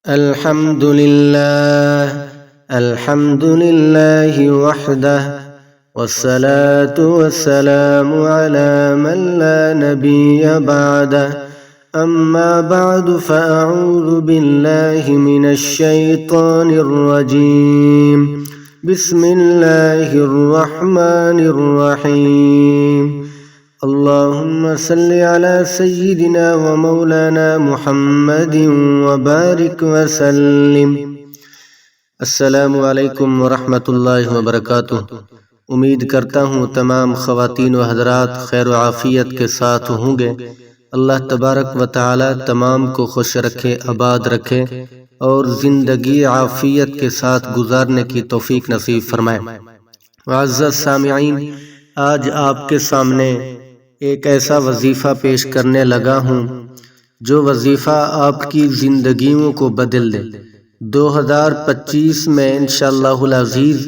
الحمد لله وحده والصلاة والسلام على من لا نبي بعده أما بعد فأعوذ بالله من الشيطان الرجيم بسم الله الرحمن الرحيم اللهم صل على سيدنا ومولانا محمد وبارك وسلم۔ السلام علیکم ورحمۃ اللہ وبرکاتہ۔ امید کرتا ہوں تمام خواتین و حضرات خیر و عافیت کے ساتھ ہوں گے۔ اللہ تبارک و تعالی تمام کو خوش رکھے، آباد رکھے اور زندگی عافیت کے ساتھ گزارنے کی توفیق نصیب فرمائے۔ معزز سامعین، آج آپ کے سامنے ایک ایسا وظیفہ پیش کرنے لگا ہوں جو وظیفہ آپ کی زندگیوں کو بدل دے۔ 2025 میں انشاءاللہ العزیز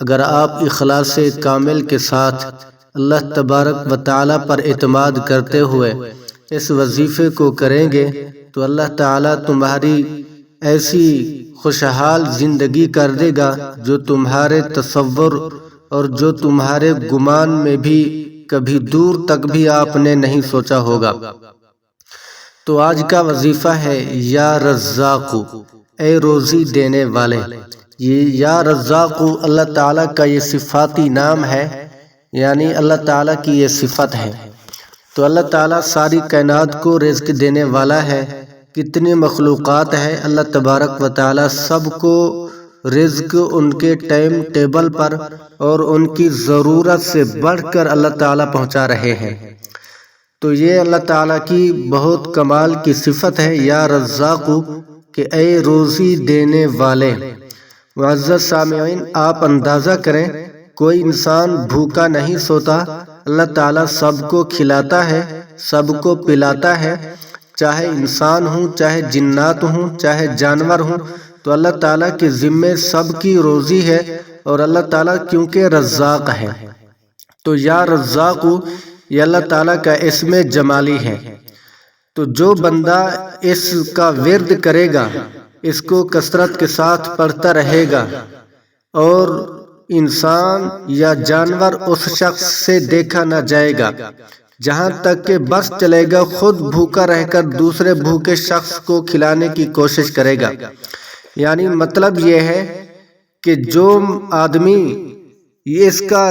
اگر آپ اخلاص کامل کے ساتھ اللہ تبارک و تعالی پر اعتماد کرتے ہوئے اس وظیفے کو کریں گے تو اللہ تعالی تمہاری ایسی خوشحال زندگی کر دے گا جو تمہارے تصور اور جو تمہارے گمان میں بھی کبھی دور تک بھی آپ نے نہیں سوچا ہوگا۔ تو آج کا وظیفہ ہے یا رزاق، اے روزی دینے والے۔ یہ یا رزاق اللہ تعالیٰ کا یہ صفاتی نام ہے، یعنی اللہ تعالیٰ کی یہ صفت ہے۔ تو اللہ تعالیٰ ساری کائنات کو رزق دینے والا ہے۔ کتنی مخلوقات ہے، اللہ تبارک و تعالیٰ سب کو رزق ان کے ٹائم ٹیبل پر اور ان کی ضرورت سے بڑھ کر اللہ تعالیٰ پہنچا رہے ہیں۔ تو یہ اللہ تعالیٰ کی بہت کمال کی صفت ہے یا رزاق، کہ اے روزی دینے والے۔ معزز سامعین، آپ اندازہ کریں کوئی انسان بھوکا نہیں سوتا، اللہ تعالیٰ سب کو کھلاتا ہے، سب کو پلاتا ہے، چاہے انسان ہوں، چاہے جنات ہوں، چاہے جانور ہوں، تو اللہ تعالیٰ کے ذمے سب کی روزی ہے اور اللہ تعالیٰ کیونکہ رزاق ہے۔ تو یا رزاق یہ اللہ تعالیٰ کا اسم جمالی ہے۔ تو جو بندہ اس کا ورد کرے گا، اس کو کثرت کے ساتھ پڑھتا رہے گا، اور انسان یا جانور اس شخص سے دیکھا نہ جائے گا جہاں تک کہ بس چلے گا خود بھوکا رہ کر دوسرے بھوکے شخص کو کھلانے کی کوشش کرے گا۔ یعنی مطلب یہ ہے کہ جو آدمی اس کا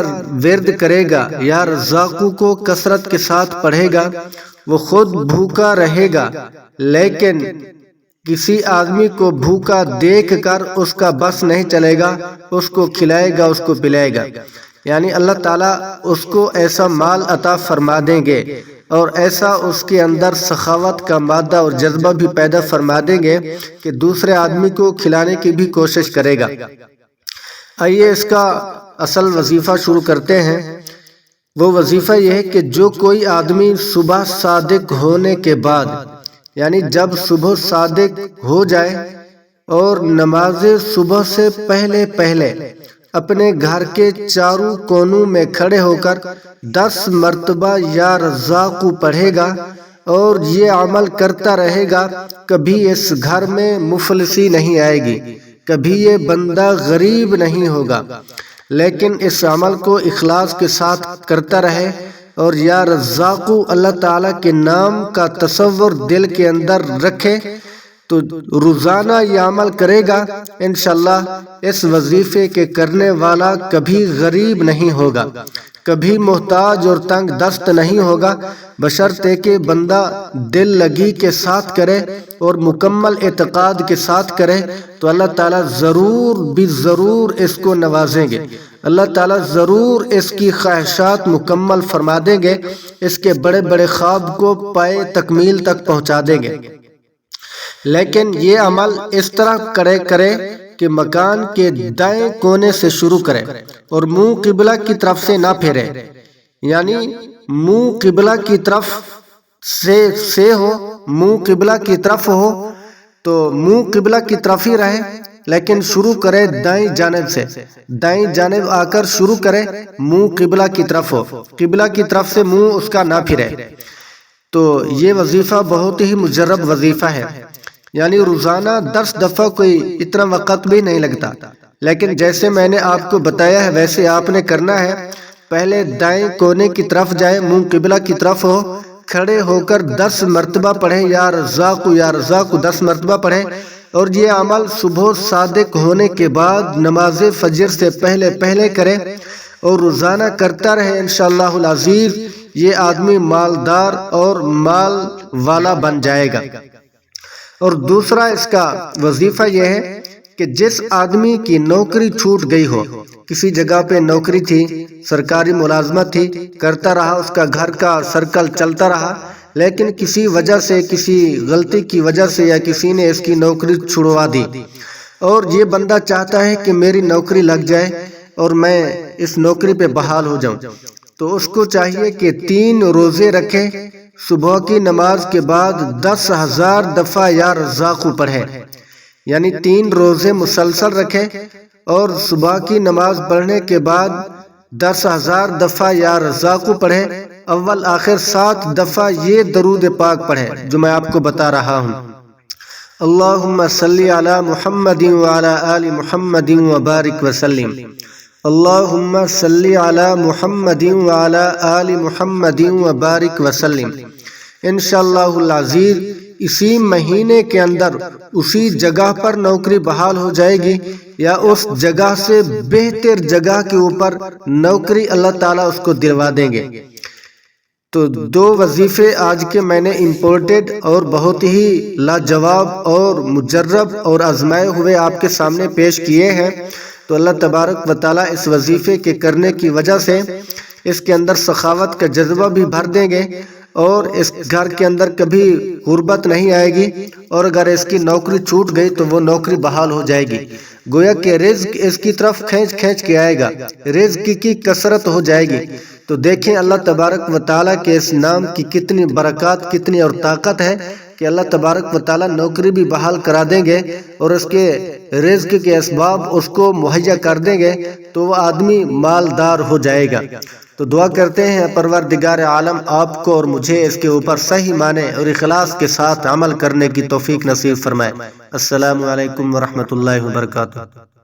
ورد کرے گا یا رزاقو کو کثرت کے ساتھ پڑھے گا، وہ خود بھوکا رہے گا، لیکن کسی آدمی کو بھوکا دیکھ کر اس کا بس نہیں چلے گا، اس کو کھلائے گا، اس کو پلائے گا۔ یعنی اللہ تعالیٰ اس کو ایسا مال عطا فرما دیں گے اور ایسا اس کے اندر سخاوت کا مادہ اور جذبہ بھی پیدا فرما دیں گے کہ دوسرے آدمی کو کھلانے کی بھی کوشش کرے گا۔ آئیے اس کا اصل وظیفہ شروع کرتے ہیں۔ وہ وظیفہ یہ ہے کہ جو کوئی آدمی صبح صادق ہونے کے بعد، یعنی جب صبح صادق ہو جائے اور نماز صبح سے پہلے اپنے گھر کے چاروں کونوں میں کھڑے ہو کر 10 مرتبہ یا رزاق پڑھے گا اور یہ عمل کرتا رہے گا، کبھی اس گھر میں مفلسی نہیں آئے گی، کبھی یہ بندہ غریب نہیں ہوگا، لیکن اس عمل کو اخلاص کے ساتھ کرتا رہے اور یا رزاق اللہ تعالیٰ کے نام کا تصور دل کے اندر رکھے، تو روزانہ یہ عمل کرے گا، انشاءاللہ اس وظیفے کے کرنے والا کبھی غریب نہیں ہوگا، کبھی محتاج اور تنگ دست نہیں ہوگا، بشرطے کہ بندہ دل لگی کے ساتھ کرے اور مکمل اعتقاد کے ساتھ کرے، تو اللہ تعالیٰ ضرور اس کو نوازیں گے، اللہ تعالیٰ ضرور اس کی خواہشات مکمل فرما دیں گے، اس کے بڑے بڑے خواب کو پائے تکمیل تک پہنچا دیں گے۔ لیکن یہ عمل اس طرح کرے کہ مکان کے دائیں کونے سے شروع کرے اور منہ قبلہ کی طرف سے نہ پھیرے، یعنی منہ قبلہ کی طرف سے ہو، منہ قبلہ کی طرف ہو تو منہ قبلہ کی طرف ہی رہے، لیکن شروع کرے دائیں جانب سے، دائیں جانب آ کر شروع کرے، منہ قبلہ کی طرف ہو، قبلہ کی طرف سے منہ اس کا نہ پھرے۔ تو یہ وظیفہ بہت ہی مجرب وظیفہ ہے، یعنی روزانہ 10 دفعہ کوئی اتنا وقت بھی نہیں لگتا، لیکن جیسے میں نے آپ کو بتایا ہے ویسے آپ نے کرنا ہے۔ پہلے دائیں کونے کی طرف جائے، منہ قبلہ کی طرف ہو، کھڑے ہو کر 10 مرتبہ پڑھیں یا رزاق یا رزاق 10 مرتبہ پڑھیں، اور یہ عمل صبح صادق ہونے کے بعد نماز فجر سے پہلے کریں اور روزانہ کرتا رہے۔ انشاءاللہ العزیز یہ آدمی مالدار اور مال والا بن جائے گا۔ اور دوسرا اس کا وظیفہ یہ ہے کہ جس آدمی کی نوکری چھوٹ گئی ہو، کسی جگہ پہ نوکری تھی، سرکاری ملازمت تھی، کرتا رہا، اس کا گھر کا سرکل چلتا رہا، لیکن کسی وجہ سے، کسی غلطی کی وجہ سے یا کسی نے اس کی نوکری چھڑوا دی، اور یہ بندہ چاہتا ہے کہ میری نوکری لگ جائے اور میں اس نوکری پہ بحال ہو جاؤں، تو اس کو چاہیے کہ 3 روزے رکھے، صبح کی نماز کے بعد 10,000 دفعہ یا رزاق پڑھے، یعنی 3 روزے مسلسل رکھے اور صبح کی نماز پڑھنے کے بعد 10,000 دفعہ یا رزاق پڑھے، اول آخر 7 دفعہ یہ درود پاک پڑھے جو میں آپ کو بتا رہا ہوں۔ اللہم صلی علی محمد وعلی آل محمد وبارک وسلم، اللہم صلی علی محمد وعلی آل محمد وبارک وسلم۔ انشاءاللہ العزیز اسی مہینے کے اندر اسی جگہ پر نوکری بحال ہو جائے گی، یا اس جگہ سے بہتر جگہ کے اوپر نوکری اللہ تعالیٰ اس کو دلوا دیں گے۔ تو 2 وظیفے آج کے میں نے امپورٹڈ اور بہت ہی لاجواب اور مجرب اور آزمائے ہوئے آپ کے سامنے پیش کیے ہیں۔ تو اللہ تبارک و تعالیٰ اس وظیفے کے کرنے کی وجہ سے اس کے اندر سخاوت کا جذبہ بھی بھر دیں گے، اور اس گھر کے اندر کبھی غربت نہیں آئے گی، اور اگر اس کی نوکری چھوٹ گئی تو وہ نوکری بحال ہو جائے گی، گویا کہ رزق اس کی طرف کھینچ کے آئے گا، رزق کی کثرت ہو جائے گی۔ تو دیکھیں اللہ تبارک و تعالیٰ کے اس نام کی کتنی برکات، کتنی اور طاقت ہے کہ اللہ تبارک و تعالیٰ نوکری بھی بحال کرا دیں گے اور اس کے رزق کے اسباب اس کو مہیا کر دیں گے، تو وہ آدمی مالدار ہو جائے گا۔ تو دعا کرتے ہیں پروردگار عالم آپ کو اور مجھے اس کے اوپر صحیح معنی اور اخلاص کے ساتھ عمل کرنے کی توفیق نصیب فرمائے۔ السلام علیکم ورحمۃ اللہ وبرکاتہ۔